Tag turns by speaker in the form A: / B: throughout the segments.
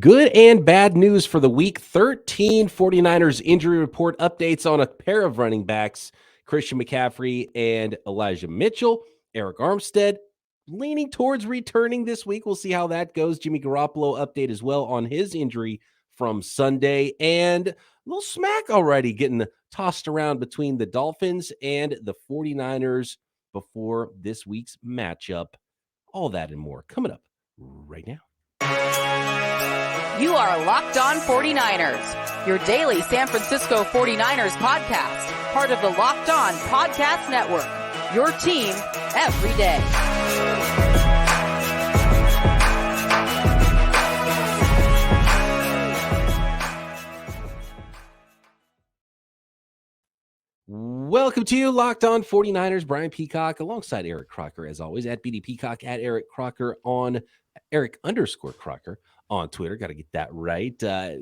A: Good and bad news for the week 13 49ers injury report updates on a pair of running backs, Christian McCaffrey and Elijah Mitchell. Arik Armstead leaning towards returning this week. We'll see how that goes. Jimmy Garoppolo update as well on his injury from Sunday. And a little smack already getting tossed around between the Dolphins and the 49ers before this week's matchup. All that and more coming up right now.
B: You are Locked On 49ers, your daily San Francisco 49ers podcast, part of the Locked On Podcast Network, your team every day.
A: Welcome to Locked On 49ers. Brian Peacock alongside Eric Crocker, as always, at BD Peacock, at Eric Crocker on Eric_Crocker on Twitter. Got to get that right.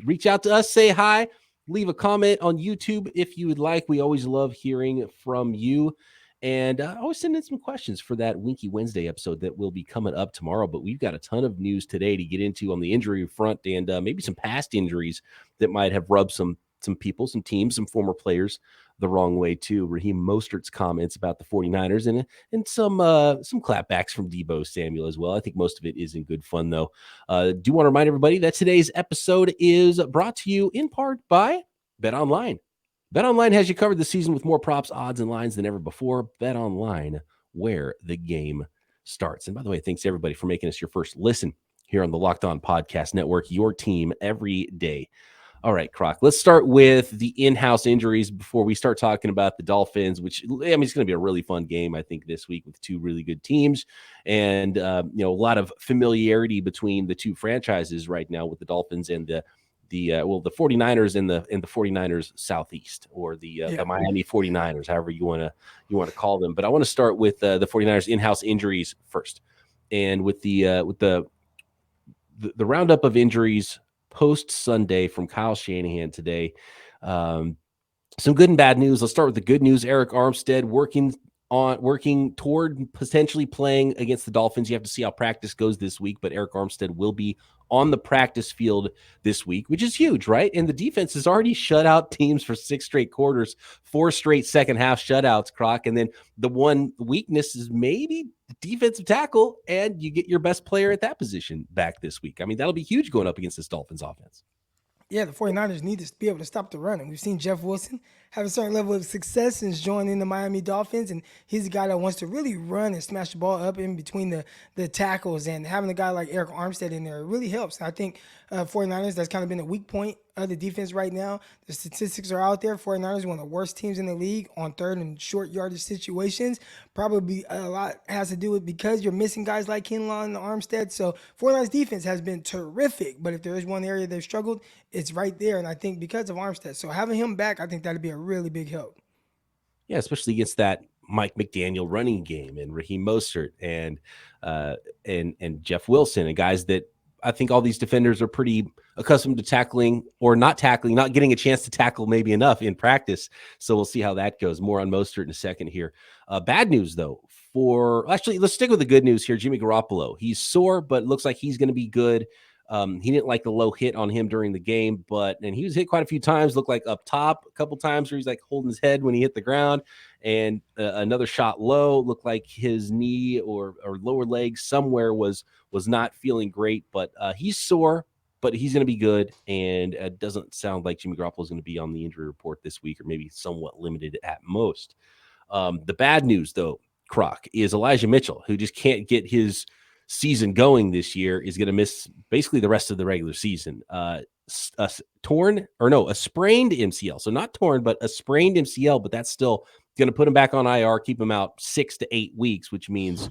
A: Reach out to us, say hi, leave a comment on YouTube if you would like. We always love hearing from you. And always send in some questions for that Winky Wednesday episode that will be coming up tomorrow. But we've got a ton of news today to get into on the injury front and maybe some past injuries that might have rubbed some people, some teams, some former players the wrong way too. Raheem Mostert's comments about the 49ers and some clapbacks from Deebo Samuel as well. I think most of it is in good fun though. Do want to remind everybody that today's episode is brought to you in part by BetOnline. BetOnline has you covered this season with more props, odds, and lines than ever before. BetOnline, where the game starts. And by the way, thanks everybody for making us your first listen here on the Locked On Podcast Network, your team every day. All right, Croc, let's start with the in-house injuries before we start talking about the Dolphins, which, I mean, it's going to be a really fun game, I think, this week with two really good teams and, a lot of familiarity between the two franchises right now with the Dolphins and the 49ers and the 49ers Southeast or the Miami 49ers, however you want to call them. But I want to start with the 49ers in-house injuries first. And with the roundup of injuries post Sunday from Kyle Shanahan today. Some good and bad news. Let's start with the good news. Arik Armstead working toward potentially playing against the Dolphins. You have to see how practice goes this week, but Arik Armstead will be on the practice field this week, which is huge, right? And the defense has already shut out teams for 6 straight quarters, 4 straight second half shutouts, Croc. And then the one weakness is maybe defensive tackle, and you get your best player at that position back this week. I mean, that'll be huge going up against this Dolphins offense.
C: Yeah, the 49ers need to be able to stop the run. And we've seen Jeff Wilson have a certain level of success since joining the Miami Dolphins. And he's a guy that wants to really run and smash the ball up in between the tackles. And having a guy like Arik Armstead in there really helps. And I think 49ers, that's kind of been a weak point of the defense right now. The statistics are out there. 49ers, one of the worst teams in the league on third and short yardage situations. Probably a lot has to do with because you're missing guys like Kinlaw and Armstead. So 49ers defense has been terrific. But if there is one area they've struggled, it's right there. And I think because of Armstead. So having him back, I think that'd be a really big help.
A: Yeah, especially against that Mike McDaniel running game and Raheem Mostert and Jeff Wilson and guys that I think all these defenders are pretty accustomed to tackling or not getting a chance to tackle maybe enough in practice. So we'll see how that goes. More on Mostert in a second here. Bad news, though, let's stick with the good news here. Jimmy Garoppolo, he's sore, but looks like he's going to be good. He didn't like the low hit on him during the game, and he was hit quite a few times, looked like up top a couple times where he's like holding his head when he hit the ground, and another shot low, looked like his knee or lower leg somewhere was not feeling great, but he's sore, but he's going to be good, and it doesn't sound like Jimmy Garoppolo is going to be on the injury report this week or maybe somewhat limited at most. The bad news, though, Croc, is Elijah Mitchell, who just can't get his season going this year, is going to miss basically the rest of the regular season. A sprained MCL. So not torn, but a sprained MCL, but that's still going to put him back on IR, keep him out 6 to 8 weeks, which means,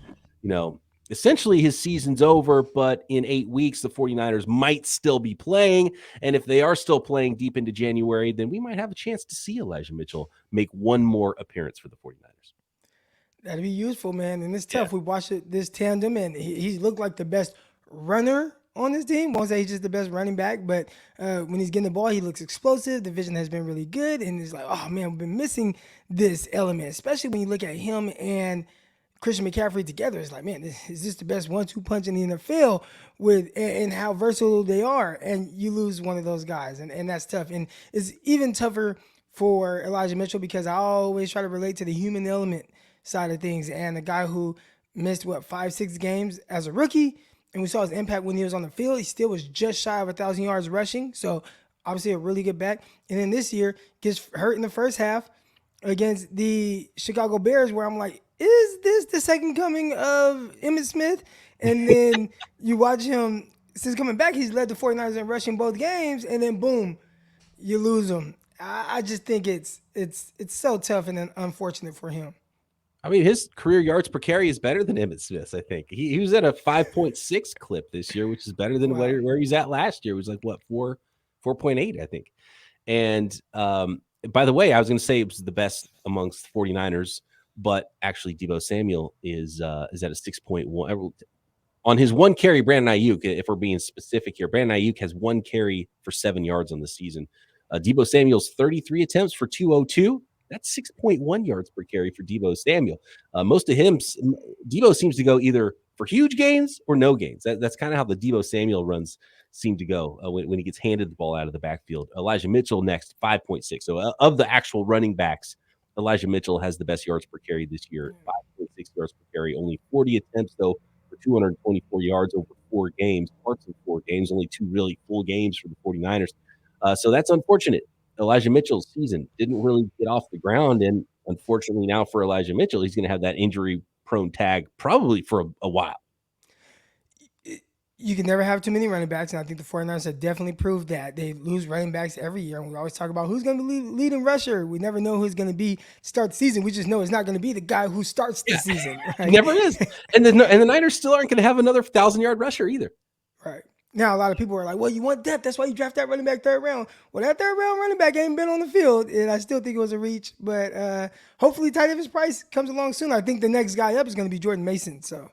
A: essentially his season's over, but in 8 weeks, the 49ers might still be playing. And if they are still playing deep into January, then we might have a chance to see Elijah Mitchell make one more appearance for the 49ers.
C: That'd be useful, man. And it's tough. Yeah. We watched this tandem, and he looked like the best runner on this team. Won't say he's just the best running back, but when he's getting the ball, he looks explosive. The vision has been really good, and it's like, oh, man, we've been missing this element, especially when you look at him and Christian McCaffrey together, it's like, man, is this the best 1-2 punch in the NFL and how versatile they are? And you lose one of those guys, and that's tough. And it's even tougher for Elijah Mitchell because I always try to relate to the human element side of things. And the guy who missed 5-6 games as a rookie, and we saw his impact when he was on the field. He still was just shy of 1,000 yards rushing, so obviously a really good back. And then this year gets hurt in the first half against the Chicago Bears, where I'm like, is this the second coming of Emmitt Smith? And then you watch him since coming back, he's led the 49ers in rushing both games, and then boom, you lose him. I just think it's so tough and unfortunate for him.
A: I mean, his career yards per carry is better than Emmitt Smith's, I think. He was at a 5.6 clip this year, which is better than where he was at last year. It was like, what, 4.8, I think. And by the way, I was going to say it was the best amongst 49ers, but actually Deebo Samuel is at a 6.1. On his one carry, Brandon Ayuk, if we're being specific here, Brandon Ayuk has one carry for 7 yards on the season. Deebo Samuel's 33 attempts for 202. That's 6.1 yards per carry for Deebo Samuel. Most of him, Deebo seems to go either for huge gains or no gains. That's kind of how the Deebo Samuel runs seem to go when he gets handed the ball out of the backfield. Elijah Mitchell next, 5.6. So of the actual running backs, Elijah Mitchell has the best yards per carry this year, 5.6 yards per carry. Only 40 attempts, though, for 224 yards over 4 games, parts of 4 games, only 2 really full games for the 49ers. So that's unfortunate. Elijah Mitchell's season didn't really get off the ground, and unfortunately now for Elijah Mitchell, he's going to have that injury-prone tag probably for a while.
C: You can never have too many running backs, and I think the 49ers have definitely proved that. They lose running backs every year, and we always talk about who's going to be leading rusher. We never know who's going to be start the season. We just know it's not going to be the guy who starts the season. Right?
A: Never is. And the Niners still aren't going to have another 1,000-yard rusher either.
C: Right. Now, a lot of people are like, well, you want depth. That's why you draft that running back 3rd round. Well, that 3rd round running back ain't been on the field, and I still think it was a reach. But hopefully Ty Davis Price comes along soon. I think the next guy up is going to be Jordan Mason. So,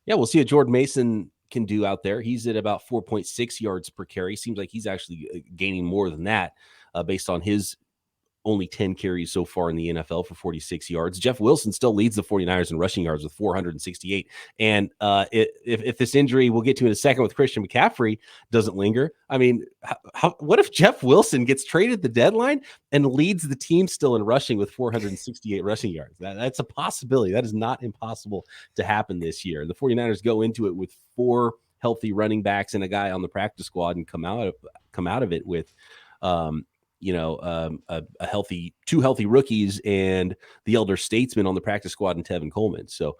A: yeah, we'll see what Jordan Mason can do out there. He's at about 4.6 yards per carry. Seems like he's actually gaining more than that based on his only 10 carries so far in the NFL for 46 yards. Jeff Wilson still leads the 49ers in rushing yards with 468. And if this injury we'll get to in a second with Christian McCaffrey doesn't linger, I mean, what if Jeff Wilson gets traded at the deadline and leads the team still in rushing with 468 rushing yards? That's a possibility. That is not impossible to happen this year. The 49ers go into it with 4 healthy running backs and a guy on the practice squad and come out of it with a healthy 2 healthy rookies and the elder statesman on the practice squad and Tevin Coleman. So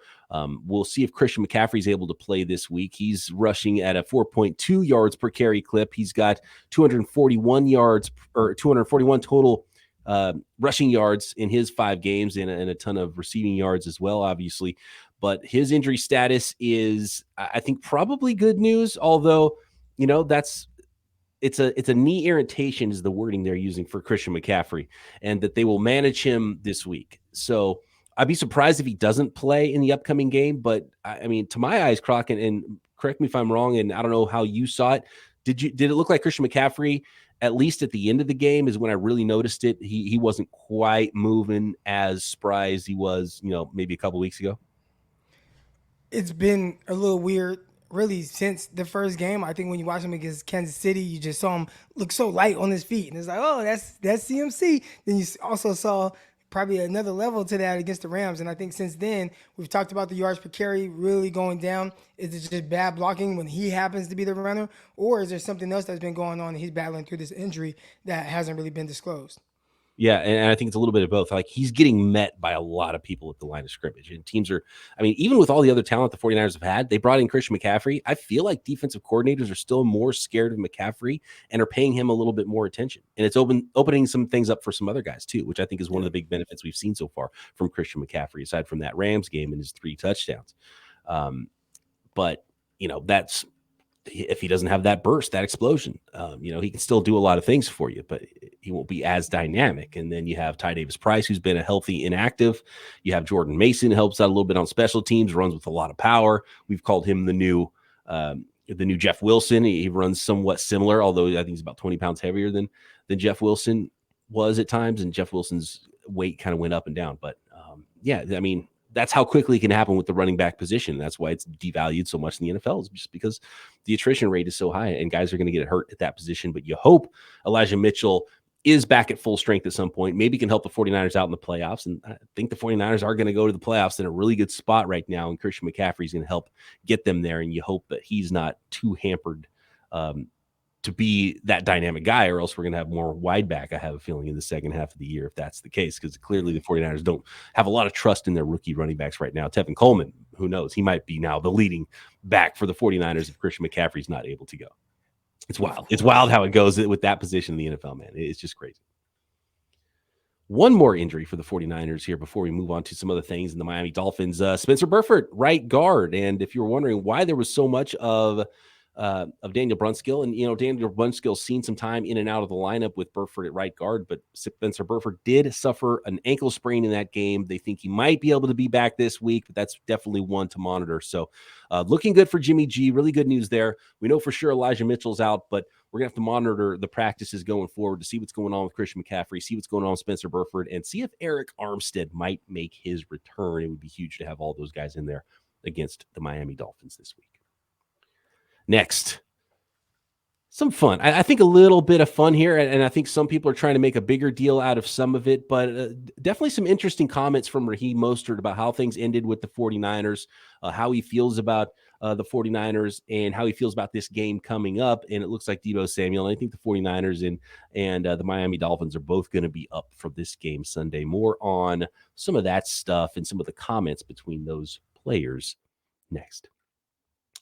A: we'll see if Christian McCaffrey is able to play this week. He's rushing at a 4.2 yards per carry clip. He's got 241 yards or 241 total rushing yards in his 5 games and a ton of receiving yards as well, obviously. But his injury status is, I think, probably good news, although, it's a knee irritation is the wording they're using for Christian McCaffrey, and that they will manage him this week. So I'd be surprised if he doesn't play in the upcoming game. But I mean, to my eyes, Croc, and correct me if I'm wrong, and I don't know how you saw it. Did it look like Christian McCaffrey, at least at the end of the game, is when I really noticed it? He wasn't quite moving as spry as he was, maybe a couple weeks ago.
C: It's been a little weird. Really, since the first game, I think when you watch him against Kansas City, you just saw him look so light on his feet. And it's like, oh, that's CMC. Then you also saw probably another level to that against the Rams. And I think since then, we've talked about the yards per carry really going down. Is it just bad blocking when he happens to be the runner? Or is there something else that's been going on and he's battling through this injury that hasn't really been disclosed?
A: Yeah, and I think it's a little bit of both. Like, he's getting met by a lot of people at the line of scrimmage. And teams are, even with all the other talent the 49ers have had, they brought in Christian McCaffrey. I feel like defensive coordinators are still more scared of McCaffrey and are paying him a little bit more attention. And it's opening some things up for some other guys, too, which I think is one of the big benefits we've seen so far from Christian McCaffrey, aside from that Rams game and his 3 touchdowns. But, that's... if he doesn't have that burst, that explosion, he can still do a lot of things for you, but he won't be as dynamic. And then you have Ty Davis Price, who's been a healthy inactive. You have Jordan Mason, helps out a little bit on special teams, runs with a lot of power. We've called him the new Jeff Wilson. He runs somewhat similar, although I think he's about 20 pounds heavier than Jeff Wilson was at times. And Jeff Wilson's weight kind of went up and down. But that's how quickly it can happen with the running back position. That's why it's devalued so much in the NFL, is just because the attrition rate is so high and guys are going to get hurt at that position. But you hope Elijah Mitchell is back at full strength at some point, maybe can help the 49ers out in the playoffs. And I think the 49ers are going to go to the playoffs in a really good spot right now. And Christian McCaffrey is going to help get them there. And you hope that he's not too hampered to be that dynamic guy, or else we're going to have more wide back, I have a feeling, in the second half of the year, if that's the case, because clearly the 49ers don't have a lot of trust in their rookie running backs right now. Tevin Coleman, who knows? He might be now the leading back for the 49ers if Christian McCaffrey's not able to go. It's wild. It's wild how it goes with that position in the NFL, man. It's just crazy. One more injury for the 49ers here before we move on to some other things in the Miami Dolphins. Spencer Burford, right guard. And if you were wondering why there was so much of Daniel Brunskill, and Daniel Brunskill's seen some time in and out of the lineup with Burford at right guard, but Spencer Burford did suffer an ankle sprain in that game. They think he might be able to be back this week, but that's definitely one to monitor. So looking good for Jimmy G. Really good news there. We know for sure Elijah Mitchell's out, but we're going to have to monitor the practices going forward to see what's going on with Christian McCaffrey, see what's going on with Spencer Burford, and see if Arik Armstead might make his return. It would be huge to have all those guys in there against the Miami Dolphins this week. Next, some fun. I think a little bit of fun here, and I think some people are trying to make a bigger deal out of some of it, but definitely some interesting comments from Raheem Mostert about how things ended with the 49ers, how he feels about the 49ers, and how he feels about this game coming up. And it looks like Deebo Samuel, and I think the 49ers and the Miami Dolphins are both going to be up for this game Sunday. More on some of that stuff and some of the comments between those players next.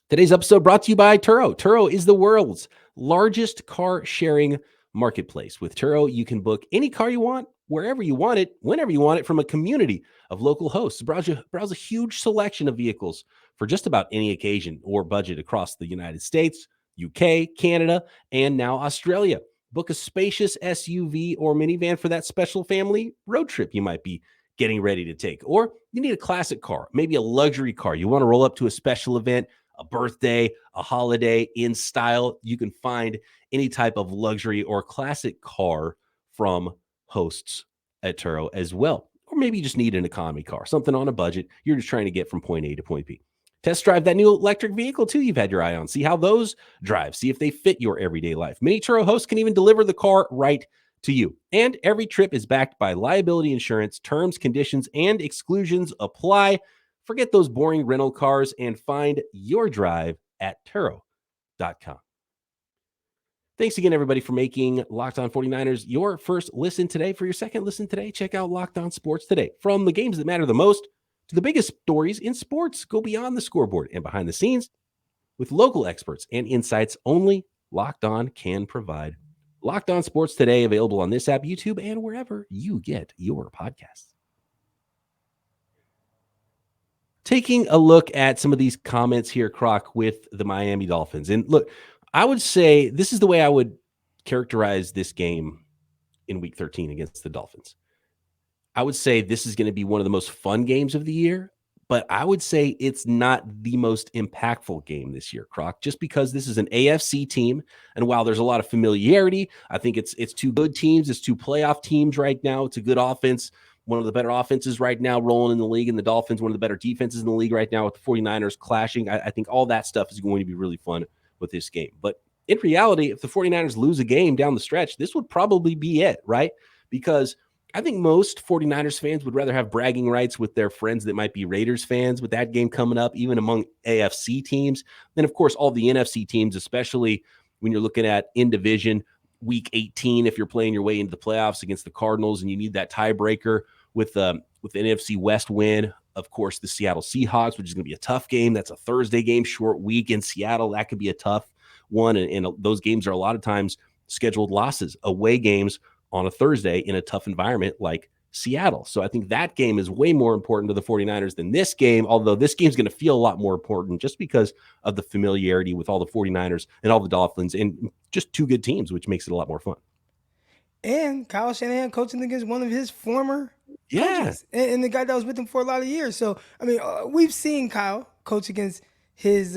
A: Today's episode brought to you by Turo. Turo is the world's largest car sharing marketplace. With Turo, you can book any car you want, wherever you want it, whenever you want it, from a community of local hosts. Browse a huge selection of vehicles for just about any occasion or budget across the United States, UK, Canada, and now Australia. Book a spacious SUV or minivan for that special family road trip you might be getting ready to take. Or you need a classic car, maybe a luxury car. You want to roll up to a special event, a birthday, a holiday in style. You can find any type of luxury or classic car from hosts at Turo as well. Or maybe you just need an economy car, something on a budget. You're just trying to get from point A to point B. Test drive that new electric vehicle too you've had your eye on. See how those drive. See if they fit your everyday life. Many Turo hosts can even deliver the car right to you. And every trip is backed by liability insurance. Terms, conditions, and exclusions apply. Forget those boring rental cars and find your drive at Turo.com. Thanks again, everybody, for making Locked On 49ers your first listen today. For your second listen today, check out Locked On Sports Today. From the games that matter the most to the biggest stories in sports, go beyond the scoreboard and behind the scenes with local experts and insights only Locked On can provide. Locked On Sports Today, available on this app, YouTube, and wherever you get your podcasts. Taking a look at some of these comments here, Croc, with the Miami Dolphins. And look, I would say this is the way I would characterize this game in Week 13 against the Dolphins. I would say this is going to be one of the most fun games of the year, but I would say it's not the most impactful game this year, Croc, just because this is an AFC team. And while there's a lot of familiarity, I think it's two good teams. It's two playoff teams right now. It's a good offense. One of the better offenses right now rolling in the league, and the Dolphins, one of the better defenses in the league right now with the 49ers clashing. I think all that stuff is going to be really fun with this game. But in reality, if the 49ers lose a game down the stretch, this would probably be it, right? Because I think most 49ers fans would rather have bragging rights with their friends that might be Raiders fans with that game coming up, even among AFC teams. Then, of course, all the NFC teams, especially when you're looking at in division, Week 18, if you're playing your way into the playoffs against the Cardinals and you need that tiebreaker with the NFC West win, of course, the Seattle Seahawks, which is going to be a tough game. That's a Thursday game, short week in Seattle. That could be a tough one. And those games are a lot of times scheduled losses, away games on a Thursday in a tough environment like Seattle. So I think that game is way more important to the 49ers than this game, although this game is going to feel a lot more important just because of the familiarity with all the 49ers and all the Dolphins and just two good teams, which makes it a lot more fun.
C: And Kyle Shanahan coaching against one of his former coaches and the guy that was with him for a lot of years. So, I mean, we've seen Kyle coach against his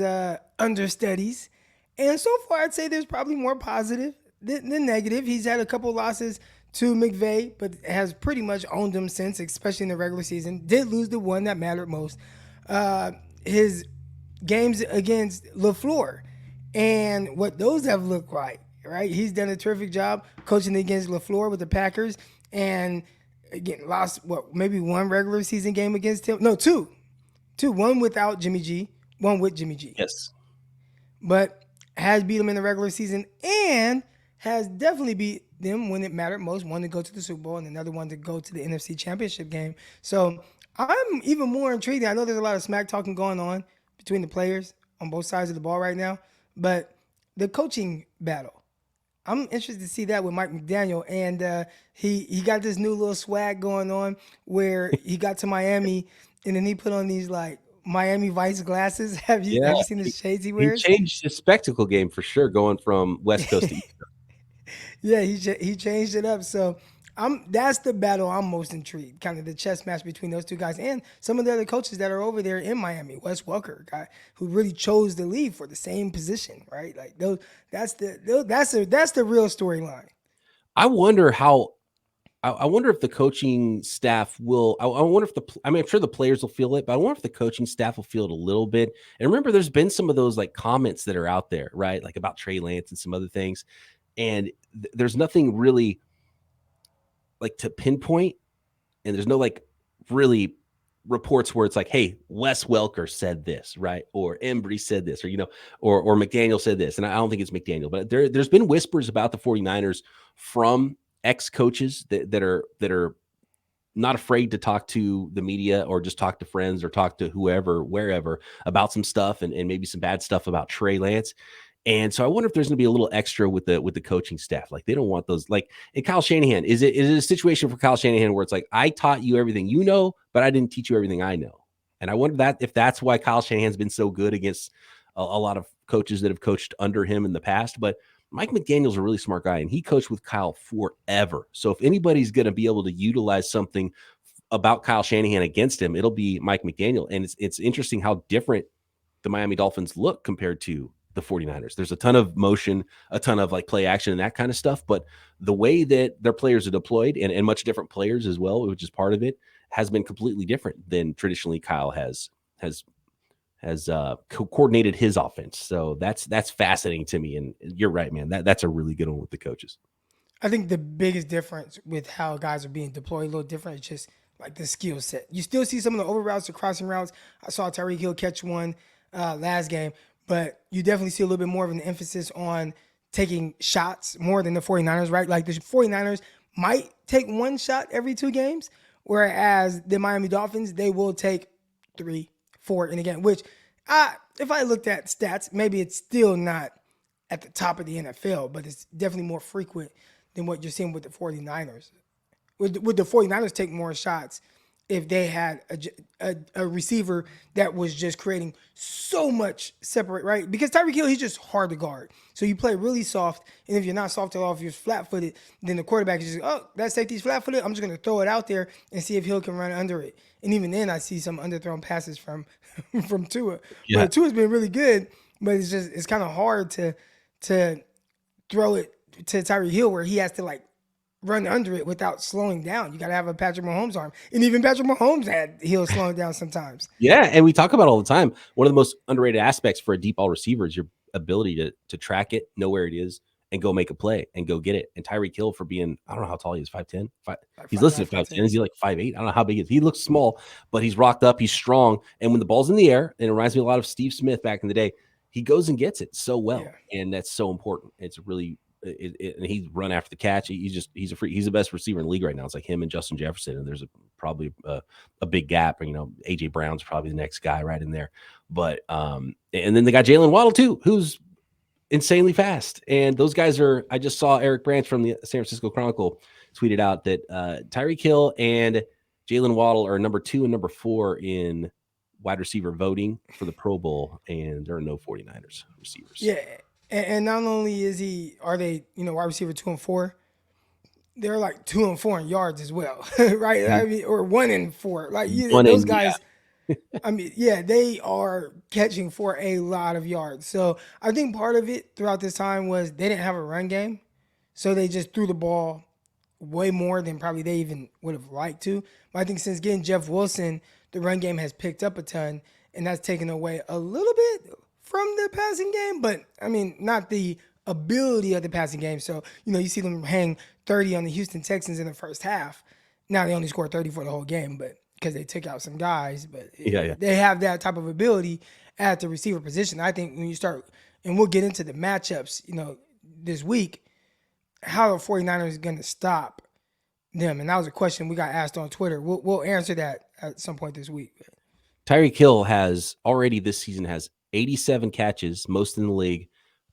C: understudies. And so far, I'd say there's probably more positive than negative. He's had a couple losses to McVay, but has pretty much owned them since, especially in the regular season. Did lose the one that mattered most. His games against LaFleur and what those have looked like, right? He's done a terrific job coaching against LaFleur with the Packers, and again, lost maybe one regular season game against him. No, two. One without Jimmy G, one with Jimmy G.
A: Yes.
C: But has beat them in the regular season and has definitely beat them when it mattered most. One to go to the Super Bowl and another one to go to the NFC Championship game. So I'm even more intrigued. I know there's a lot of smack talking going on between the players on both sides of the ball right now, but the coaching battle, I'm interested to see that with Mike McDaniel. And he got this new little swag going on where he got to Miami and then he put on these like Miami Vice glasses. Have you seen the shades he wears?
A: He changed his spectacle game for sure, going from West Coast to East Coast.
C: Yeah, he changed it up. So that's the battle I'm most intrigued. Kind of the chess match between those two guys and some of the other coaches that are over there in Miami. Wes Welker, a guy who really chose to leave for the same position, right? Like that's the real storyline.
A: I wonder how. I wonder if the coaching staff will. I wonder if I'm sure the players will feel it, but I wonder if the coaching staff will feel it a little bit. And remember, there's been some of those like comments that are out there, right? Like about Trey Lance and some other things, and there's nothing really like to pinpoint, and there's no like really reports where it's like, hey, Wes Welker said this, right? Or Embry said this, or or McDaniel said this. And I don't think it's McDaniel, but there's been whispers about the 49ers from ex-coaches that are not afraid to talk to the media or just talk to friends or talk to whoever, wherever about some stuff and maybe some bad stuff about Trey Lance. And so I wonder if there's going to be a little extra with the coaching staff. Like they don't want those. Like, and Kyle Shanahan, is it a situation for Kyle Shanahan where it's like, I taught you everything you know, but I didn't teach you everything I know? And I wonder if that's why Kyle Shanahan's been so good against a lot of coaches that have coached under him in the past. But Mike McDaniel's a really smart guy, and he coached with Kyle forever. So if anybody's going to be able to utilize something about Kyle Shanahan against him, it'll be Mike McDaniel. And it's interesting how different the Miami Dolphins look compared to the 49ers. There's a ton of motion, a ton of like play action and that kind of stuff. But the way that their players are deployed and much different players as well, which is part of it, has been completely different than traditionally Kyle has coordinated his offense. So that's fascinating to me. And you're right, man. That's a really good one with the coaches.
C: I think the biggest difference with how guys are being deployed, a little different, is just like the skill set. You still see some of the over routes, the crossing routes. I saw Tyreek Hill catch one last game, but you definitely see a little bit more of an emphasis on taking shots more than the 49ers, right? Like the 49ers might take one shot every 2 games, whereas the Miami Dolphins, they will take 3, 4 in a game, which if I looked at stats, maybe it's still not at the top of the NFL, but it's definitely more frequent than what you're seeing with the 49ers. Would the 49ers take more shots if they had a receiver that was just creating so much separate, right? Because Tyreek Hill, he's just hard to guard. So you play really soft, and if you're not soft at all, if you're flat-footed, then the quarterback is just, oh, that safety's flat-footed, I'm just going to throw it out there and see if Hill can run under it. And even then, I see some underthrown passes from Tua. Yeah. But Tua's been really good, but it's kind of hard to throw it to Tyreek Hill where he has to like run under it without slowing down. You got to have a Patrick Mahomes arm. And even Patrick Mahomes had Hill slowing down sometimes.
A: Yeah, and we talk about it all the time. One of the most underrated aspects for a deep ball receiver is your ability to track it, know where it is, and go make a play and go get it. And Tyreek Hill, for being, I don't know how tall he is, 5'10"? He's listed at 5'10". Is he like 5'8"? I don't know how big he is. He looks small, but he's rocked up. He's strong. And when the ball's in the air, and it reminds me a lot of Steve Smith back in the day, he goes and gets it so well. Yeah. And that's so important. It's really and he's run after the catch. He's the best receiver in the league right now. It's like him and Justin Jefferson, and there's probably a big gap. AJ Brown's probably the next guy right in there. But and then they got Jalen Waddle too, who's insanely fast. And those guys are. I just saw Eric Branch from the San Francisco Chronicle tweeted out that Tyreek Hill and Jalen Waddle are number 2 and number 4 in wide receiver voting for the Pro Bowl, and there are no 49ers receivers.
C: Yeah. And not only are they wide receiver 2 and 4, they're like 2 and 4 in yards as well, right? Mm-hmm. I mean, or 1 and 4. Like those guys, yeah. They are catching for a lot of yards. So I think part of it throughout this time was they didn't have a run game, so they just threw the ball way more than probably they even would have liked to. But I think since getting Jeff Wilson, the run game has picked up a ton, and that's taken away a little bit from the passing game. But, I mean, not the ability of the passing game. So, you see them hang 30 on the Houston Texans in the first half. Now they only scored 30 for the whole game, but because they took out some guys. But they have that type of ability at the receiver position. I think when you start, and we'll get into the matchups, this week, how the 49ers going to stop them? And that was a question we got asked on Twitter. We'll answer that at some point this week.
A: Tyreek Hill has already this season has 87 catches, most in the league,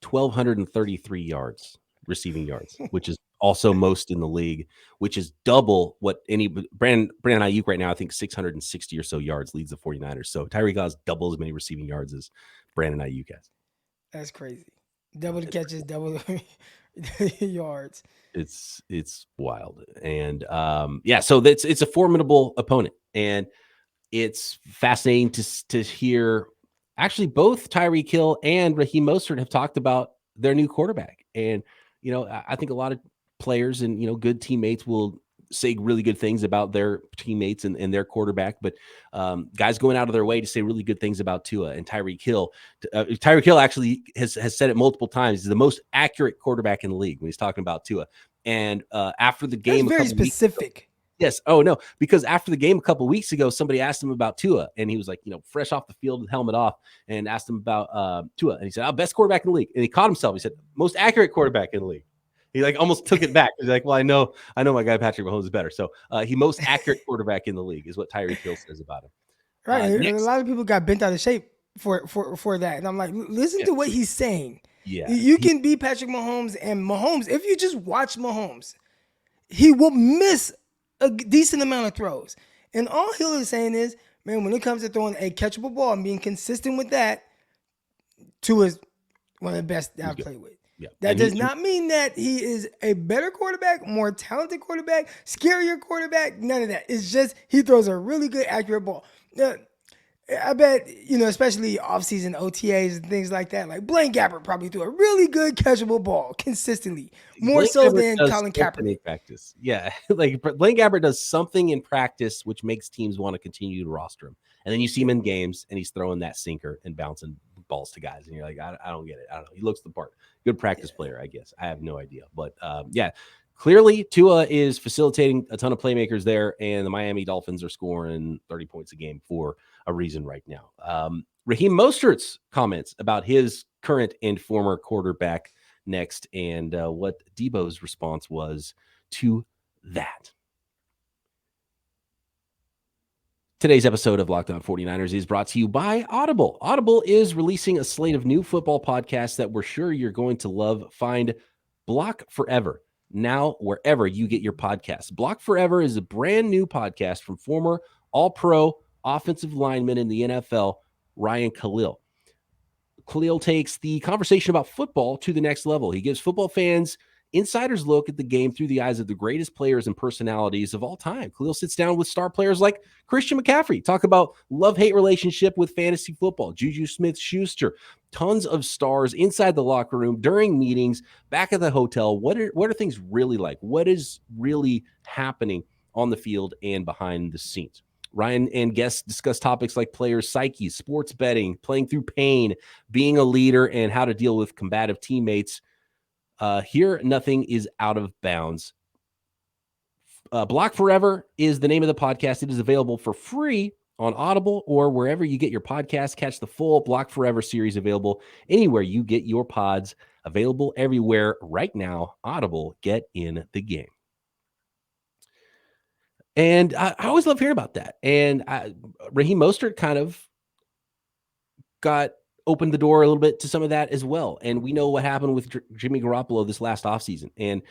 A: 1,233 yards, receiving yards, which is also most in the league, which is double what any Brandon Ayuk right now, I think 660 or so yards leads the 49ers. So Tyreek Hill has double as many receiving yards as Brandon Ayuk has.
C: That's crazy. Double the catches, double the yards.
A: It's wild. And so it's a formidable opponent. And it's fascinating to hear actually both Tyreek Hill and Raheem Mostert have talked about their new quarterback. And, I think a lot of players and, good teammates will say really good things about their teammates and their quarterback, but guys going out of their way to say really good things about Tua and Tyreek Hill. Tyreek Hill actually has said it multiple times. He's the most accurate quarterback in the league when he's talking about Tua. And after the game,
C: that's very specific.
A: Yes. Oh, no, because after the game a couple of weeks ago, somebody asked him about Tua, and he was like, fresh off the field with helmet off, and asked him about Tua. And he said, best quarterback in the league. And he caught himself. He said, most accurate quarterback in the league. He almost took it back. He's like, well, I know my guy Patrick Mahomes is better. So he most accurate quarterback in the league is what Tyreek Hill says about him.
C: Right. And a lot of people got bent out of shape for that. And I'm like, listen to what he's saying.
A: Yeah.
C: You can be Patrick Mahomes, and Mahomes, if you just watch Mahomes, he will miss a decent amount of throws. And all Hill is saying is, man, when it comes to throwing a catchable ball and being consistent with that, Tua is one of the best that I've played with.
A: Yeah.
C: That does not mean that he is a better quarterback, more talented quarterback, scarier quarterback, none of that. It's just he throws a really good, accurate ball. I bet, especially offseason OTAs and things like that, like Blaine Gabbert probably threw a really good catchable ball consistently, more
A: Blaine
C: so
A: Gabbert
C: than Colin Kaepernick.
A: In practice. Yeah, like Blaine Gabbert does something in practice which makes teams want to continue to roster him. And then you see him in games, and he's throwing that sinker and bouncing balls to guys. And you're like, I don't get it. I don't know. He looks the part. Good practice player, I guess. I have no idea. But, clearly Tua is facilitating a ton of playmakers there, and the Miami Dolphins are scoring 30 points a game for a reason right now. Raheem Mostert's comments about his current and former quarterback next, and what Deebo's response was to that. Today's episode of Locked On 49ers is brought to you by Audible. Audible is releasing a slate of new football podcasts that we're sure you're going to love. Find Block Forever now wherever you get your podcasts. Block Forever is a brand new podcast from former All-Pro offensive lineman in the NFL, Ryan Khalil. Khalil takes the conversation about football to the next level. He gives football fans insider's look at the game through the eyes of the greatest players and personalities of all time. Khalil sits down with star players like Christian McCaffrey, talk about love-hate relationship with fantasy football, Juju Smith-Schuster, tons of stars inside the locker room, during meetings, back at the hotel. What are things really like? What is really happening on the field and behind the scenes? Ryan and guests discuss topics like players' psyche, sports betting, playing through pain, being a leader, and how to deal with combative teammates. Here, nothing is out of bounds. Block Forever is the name of the podcast. It is available for free on Audible or wherever you get your podcasts. Catch the full Block Forever series available anywhere you get your pods. Available everywhere right now. Audible, get in the game. And I always love hearing about that. And Raheem Mostert kind of opened the door a little bit to some of that as well. And we know what happened with Jimmy Garoppolo this last offseason. And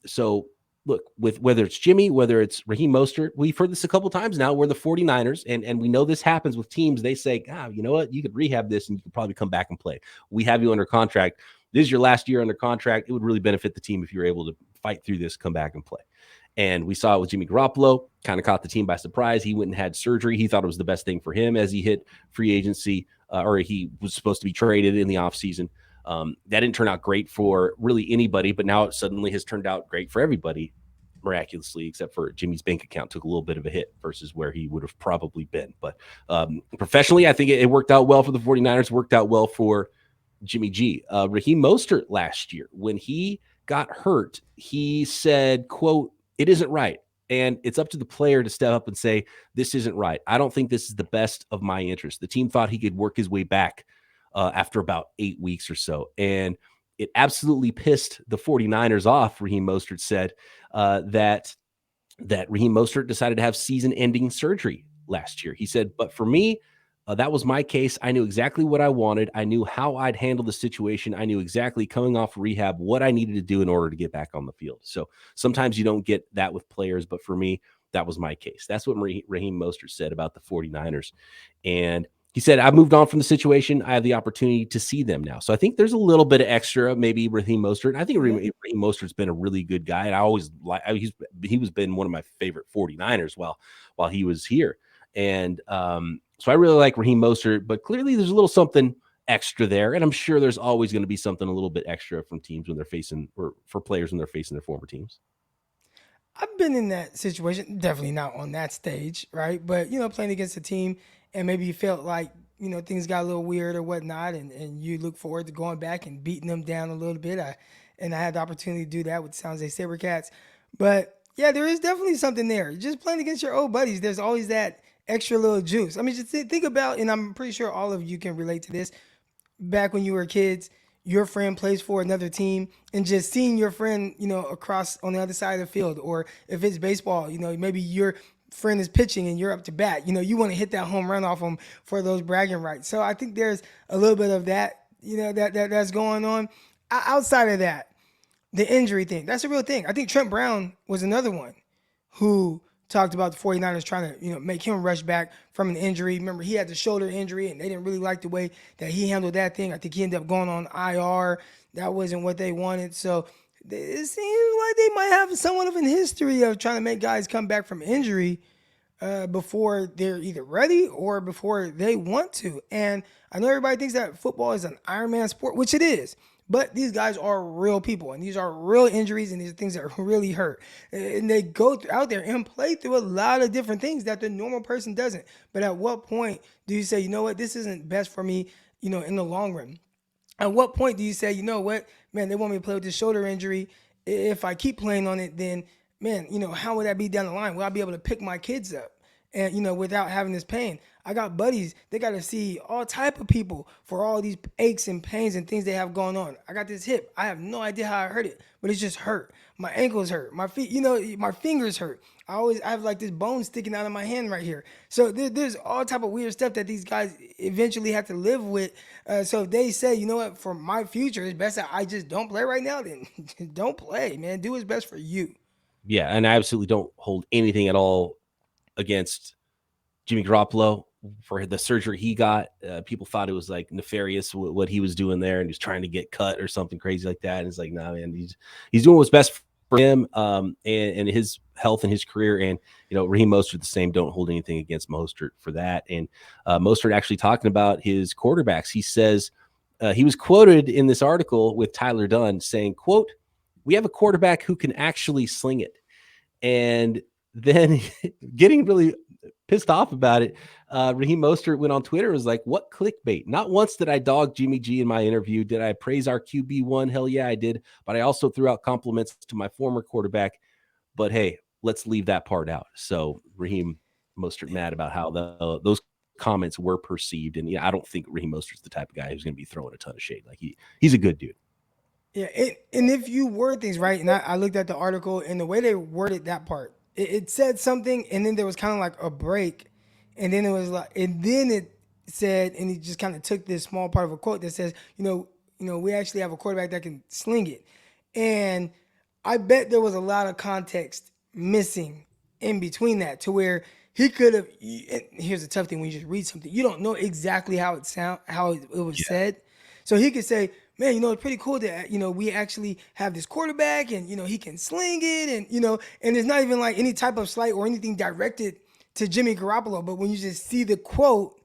A: so look, with whether it's Jimmy, whether it's Raheem Mostert, we've heard this a couple times now. We're the 49ers, and we know this happens with teams. They say, you know what? You could rehab this and you could probably come back and play. We have you under contract. This is your last year under contract. It would really benefit the team if you're able to fight through this, come back and play. And we saw it with Jimmy Garoppolo, kind of caught the team by surprise. He went and had surgery. He thought it was the best thing for him as he hit free agency, or he was supposed to be traded in the offseason. That didn't turn out great for really anybody, but now it suddenly has turned out great for everybody. miraculously, except for Jimmy's bank account took a little bit of a hit versus where he would have probably been. But professionally, I think it worked out well for the 49ers, worked out well for Jimmy G. Raheem Mostert last year, when he got hurt, he said, quote, "It isn't right. And it's up to the player to step up and say, this isn't right. I don't think this is the best of my interest." The team thought he could work his way back after about 8 weeks or so. And it absolutely pissed the 49ers off, Raheem Mostert said, that Raheem Mostert decided to have season-ending surgery last year. He said, "But for me, that was my case. I knew exactly what I wanted. I knew how I'd handle the situation. I knew exactly coming off rehab what I needed to do in order to get back on the field." So sometimes you don't get that with players, but for me, that was my case. That's what Raheem Mostert said about the 49ers. And he said, "I've moved on from the situation. I have the opportunity to see them now." So I think there's a little bit of extra, maybe Raheem Mostert. I think Raheem Mostert's been a really good guy. And I always like, he was been one of my favorite 49ers while he was here. And so I really like Raheem Mostert, but clearly there's a little something extra there. And I'm sure there's always going to be something a little bit extra from teams when they're facing, or for players when they're facing their former teams.
C: I've been in that situation, definitely not on that stage, right? But, playing against a team and maybe you felt like, things got a little weird or whatnot, and you look forward to going back and beating them down a little bit. I had the opportunity to do that with the San Jose SaberCats. But, yeah, there is definitely something there. Just playing against your old buddies, there's always that extra little juice. I mean, just think about, and I'm pretty sure all of you can relate to this, back when you were kids, your friend plays for another team, and just seeing your friend, across on the other side of the field, or if it's baseball, maybe your friend is pitching and you're up to bat, you want to hit that home run off them for those bragging rights. So I think there's a little bit of that, that's going on. Outside of that, the injury thing, that's a real thing. I think Trent Brown was another one who talked about the 49ers trying to, make him rush back from an injury. Remember, he had the shoulder injury, and they didn't really like the way that he handled that thing. I think he ended up going on IR. That wasn't what they wanted. So it seems like they might have somewhat of a history of trying to make guys come back from injury before they're either ready or before they want to. And I know everybody thinks that football is an Iron Man sport, which it is. But these guys are real people, and these are real injuries, and these are things that really hurt. And they go out there and play through a lot of different things that the normal person doesn't. But at what point do you say, you know what, this isn't best for me, in the long run? At what point do you say, you know what, man, they want me to play with this shoulder injury. If I keep playing on it, then, man, how would that be down the line? Will I be able to pick my kids up? And, without having this pain? I got buddies, they got to see all type of people for all these aches and pains and things they have going on. I got this hip. I have no idea how I hurt it, but it's just hurt. My ankles hurt. My feet, my fingers hurt. I have like this bone sticking out of my hand right here. So there's all type of weird stuff that these guys eventually have to live with. So if they say, you know what, for my future, it's best that I just don't play right now, then don't play, man. Do what's best for you.
A: Yeah, and I absolutely don't hold anything at all against Jimmy Garoppolo for the surgery he got. People thought it was like nefarious what he was doing there, and he's trying to get cut or something crazy like that. And it's like, nah, man, he's doing what's best for him and his health and his career. And Raheem Mostert the same. Don't hold anything against Mostert for that. And Mostert actually talking about his quarterbacks. He says he was quoted in this article with Tyler Dunn saying, quote, "We have a quarterback who can actually sling it." And then getting really pissed off about it, Raheem Mostert went on Twitter, was like, "What clickbait? Not once did I dog Jimmy G in my interview. Did I praise our QB1? Hell yeah, I did. But I also threw out compliments to my former quarterback. But hey, let's leave that part out." So Raheem Mostert mad about how those comments were perceived. And I don't think Raheem Mostert's the type of guy who's going to be throwing a ton of shade. Like he's a good dude.
C: Yeah, and if you word things right, and I looked at the article, and the way they worded that part, it said something, and then there was kind of like a break, and then it was like, and then it said, and he just kind of took this small part of a quote that says, we actually have a quarterback that can sling it. And I bet there was a lot of context missing in between that, to where he could have, here's the tough thing when you just read something, you don't know exactly how it was said. So he could say, man, it's pretty cool that, we actually have this quarterback, and, he can sling it, and, and it's not even like any type of slight or anything directed to Jimmy Garoppolo. But when you just see the quote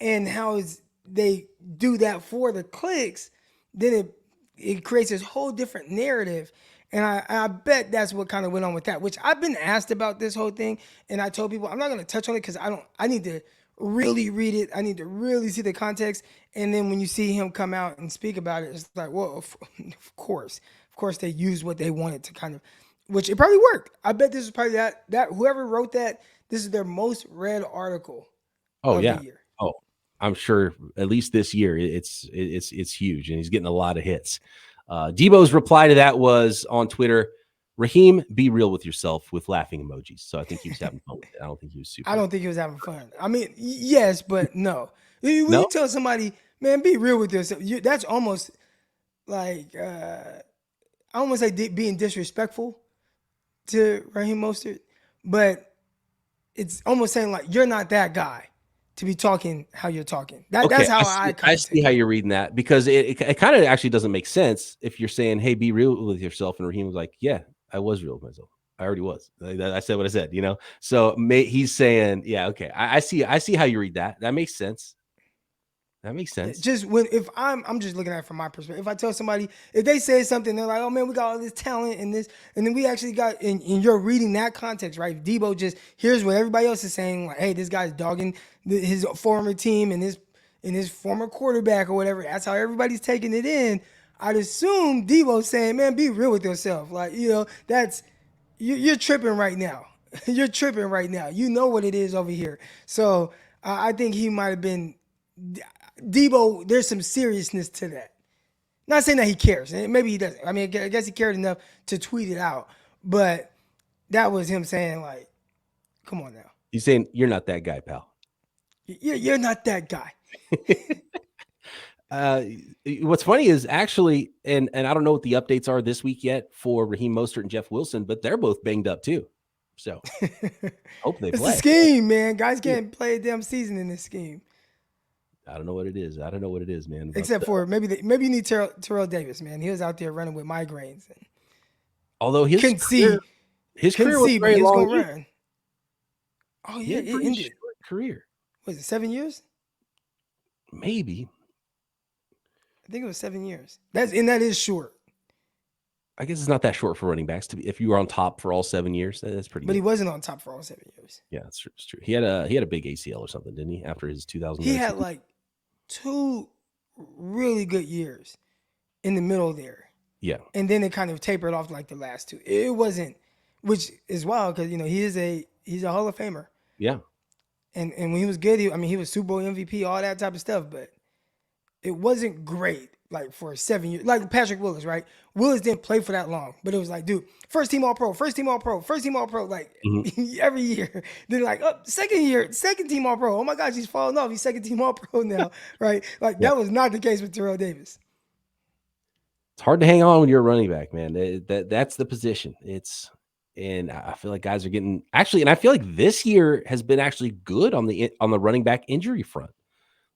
C: and how they do that for the clicks, then it creates this whole different narrative. And I bet that's what kind of went on with that, which I've been asked about this whole thing. And I told people I'm not going to touch on it because I need to really read it. I need to really see the context. And then when you see him come out and speak about it, it's like, well, of course they used what they wanted to kind of, which it probably worked. I bet this is probably that whoever wrote that, this is their most read article of the year.
A: Oh, I'm sure at least this year it's huge, and he's getting a lot of hits. Deebo's reply to that was on Twitter, Raheem, be real with yourself, with laughing emojis. So I think he was having fun with it. I don't think he was super.
C: I don't think he was having fun. I mean, yes, but no. When you tell somebody, man, be real with yourself, that's almost like, I almost like being disrespectful to Raheem Mostert, but it's almost saying like, you're not that guy to be talking how you're talking. That's how I
A: see how you're reading that, because it kind of actually doesn't make sense if you're saying, hey, be real with yourself. And Raheem was like, yeah, I was real with myself. I already was. I said what I said, So he's saying, yeah, okay. I see how you read that. That makes sense.
C: Just if I'm just looking at it from my perspective. If I tell somebody, if they say something, they're like, oh man, we got all this talent and this, and then we actually got, and you're reading that context, right? Deebo just here's what everybody else is saying, like, hey, this guy's dogging his former team and his former quarterback or whatever. That's how everybody's taking it in. I'd assume Deebo's saying, man, be real with yourself. Like, that's you're tripping right now. You're tripping right now. You know what it is over here. So I think he might have been. Deebo, there's some seriousness to that. Not saying that he cares. Maybe he doesn't. I mean, I guess he cared enough to tweet it out. But that was him saying, like, come on now.
A: He's saying, you're not that guy, pal.
C: You're not that guy.
A: What's funny is actually, and I don't know what the updates are this week yet for Raheem Mostert and Jeff Wilson, but they're both banged up too. So hope they play.
C: It's the scheme, man. Guys can't play a damn season in this scheme.
A: I don't know what it is. Man.
C: Except for maybe you need Terrell Davis, man. He was out there running with migraines.
A: Although his career was very long.
C: Run. Oh yeah, it ended.
A: Career.
C: Was it 7 years?
A: Maybe.
C: I think it was 7 years. That is short.
A: I guess it's not that short for running backs to be. If you were on top for all 7 years, that's pretty.
C: But
A: good.
C: He wasn't on top for all 7 years.
A: Yeah, it's true. He had a big ACL or something, didn't he? After his 2000.
C: He had like 2 really good years in the middle there.
A: Yeah.
C: And then it kind of tapered off like the last 2. It wasn't, which is wild because he's a Hall of Famer.
A: Yeah.
C: And when he was good, he was Super Bowl MVP, all that type of stuff, but it wasn't great. Like for 7 years, like Patrick Willis, right? Willis didn't play for that long, but it was like, dude, first team All Pro, like every year. Then like, second team All Pro. Oh my gosh, he's falling off. He's second team All Pro now, right? Like that was not the case with Terrell Davis.
A: It's hard to hang on when you're a running back, man. That's the position. And I feel like guys are getting and I feel like this year has been actually good on the running back injury front.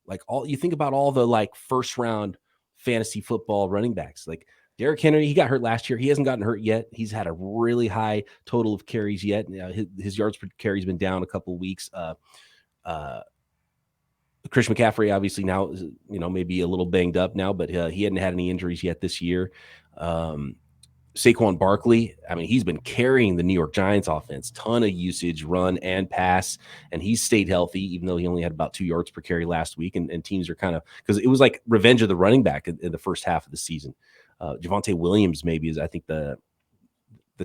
A: Like you think about all the like first round fantasy football running backs, like Derrick Henry, he got hurt last year. He hasn't gotten hurt yet. He's had a really high total of carries yet. His yards per carry has been down a couple of weeks. Christian McCaffrey, obviously now, maybe a little banged up now, but he hadn't had any injuries yet this year. Saquon Barkley, he's been carrying the New York Giants offense, ton of usage, run and pass, and he's stayed healthy, even though he only had about 2 yards per carry last week. And teams are kind of, because it was like revenge of the running back in the first half of the season. Javonte Williams maybe is, I think, the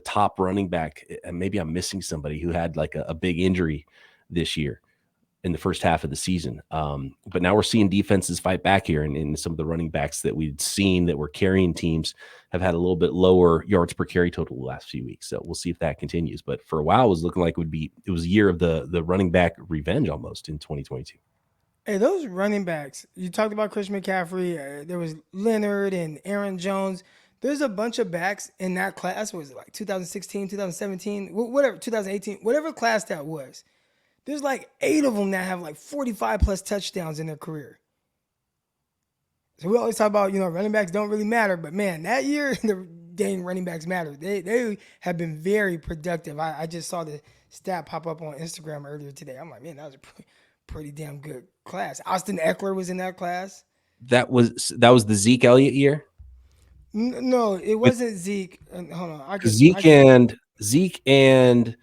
A: top running back. And maybe I'm missing somebody who had like a big injury this year in the first half of the season. But now we're seeing defenses fight back here, and some of the running backs that we'd seen that were carrying teams have had a little bit lower yards per carry total the last few weeks. So we'll see if that continues. But for a while, it was looking like it was a year of the running back revenge almost in 2022.
C: Hey, those running backs, you talked about Christian McCaffrey. There was Leonard and Aaron Jones. There's a bunch of backs in that class. What was it, like 2016, 2017, whatever, 2018, whatever class that was. There's like 8 of them that have like 45 plus touchdowns in their career. So we always talk about, running backs don't really matter, but man, that year the dang running backs matter. They have been very productive. I just saw the stat pop up on Instagram earlier today. I'm like, man, that was a pretty damn good class. Austin Eckler was in that class.
A: That was the Zeke Elliott year.
C: No, it
A: With
C: wasn't Zeke. Hold on,
A: Zeke and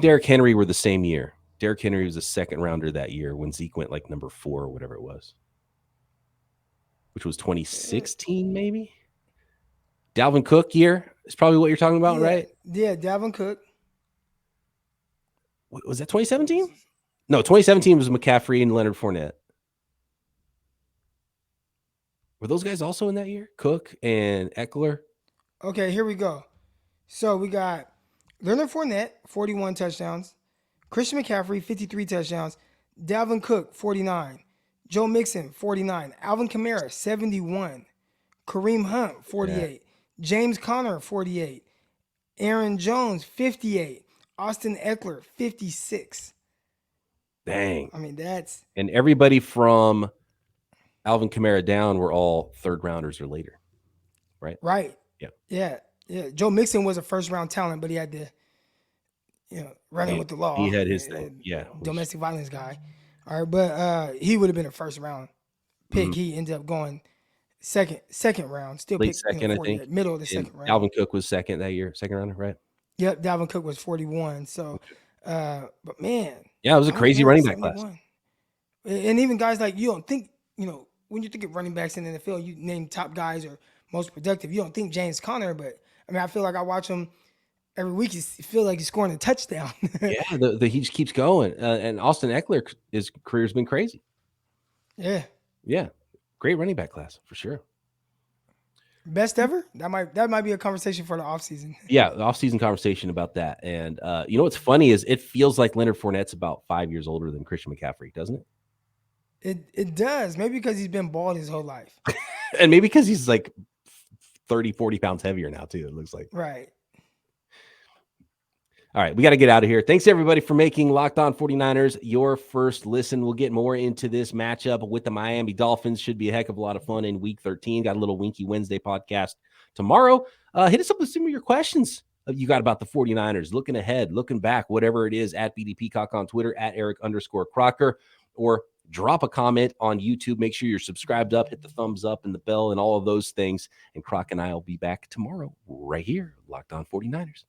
A: Derrick Henry were the same year. Derrick Henry was a second rounder that year when Zeke went like number 4 or whatever it was, which was 2016 maybe. Dalvin Cook year is probably what you're talking about, right?
C: Yeah, Dalvin Cook.
A: Was that 2017? No, 2017 was McCaffrey and Leonard Fournette. Were those guys also in that year? Cook and Eckler?
C: Okay, here we go. So we got Leonard Fournette, 41 touchdowns. Christian McCaffrey, 53 touchdowns. Dalvin Cook, 49. Joe Mixon, 49. Alvin Kamara, 71. Kareem Hunt, 48. James Conner, 48. Aaron Jones, 58. Austin Eckler, 56.
A: Dang.
C: I mean, that's...
A: And everybody from Alvin Kamara down were all third rounders or later, right?
C: Right.
A: Yeah.
C: Yeah. Joe Mixon was a first-round talent, but he had to, running with the law.
A: He had his thing. Yeah.
C: Domestic violence guy. All right, but he would have been a first-round pick.
A: Mm-hmm.
C: He ended up going second round. Still
A: late
C: picked
A: second, I think.
C: middle of the second round.
A: Dalvin Cook was second that year, second rounder, right?
C: Yep, Dalvin Cook was 41. So, but man.
A: Yeah, it was a crazy running back class.
C: And even guys like, you don't think, when you think of running backs in the NFL, you name top guys or most productive. You don't think James Conner, but I mean, I feel like I watch him every week. You feel like he's scoring a touchdown.
A: Yeah, he just keeps going. And Austin Eckler, his career's been crazy.
C: Yeah.
A: Yeah, great running back class for sure.
C: Best ever? That might be a conversation for the offseason.
A: Yeah, the offseason conversation about that. And what's funny is it feels like Leonard Fournette's about 5 years older than Christian McCaffrey, doesn't it?
C: It does. Maybe because he's been bald his whole life.
A: And maybe because he's like 30, 40 pounds heavier now, too, it looks like.
C: Right.
A: All right, we got to get out of here. Thanks, everybody, for making Locked On 49ers your first listen. We'll get more into this matchup with the Miami Dolphins. Should be a heck of a lot of fun in Week 13. Got a little Winky Wednesday podcast tomorrow. Hit us up with some of your questions you got about the 49ers, looking ahead, looking back, whatever it is, at BD Peacock on Twitter, at Eric_Crocker, or drop a comment on YouTube. Make sure you're subscribed up, hit the thumbs up and the bell and all of those things. And Croc and I will be back tomorrow right here, Locked On 49ers.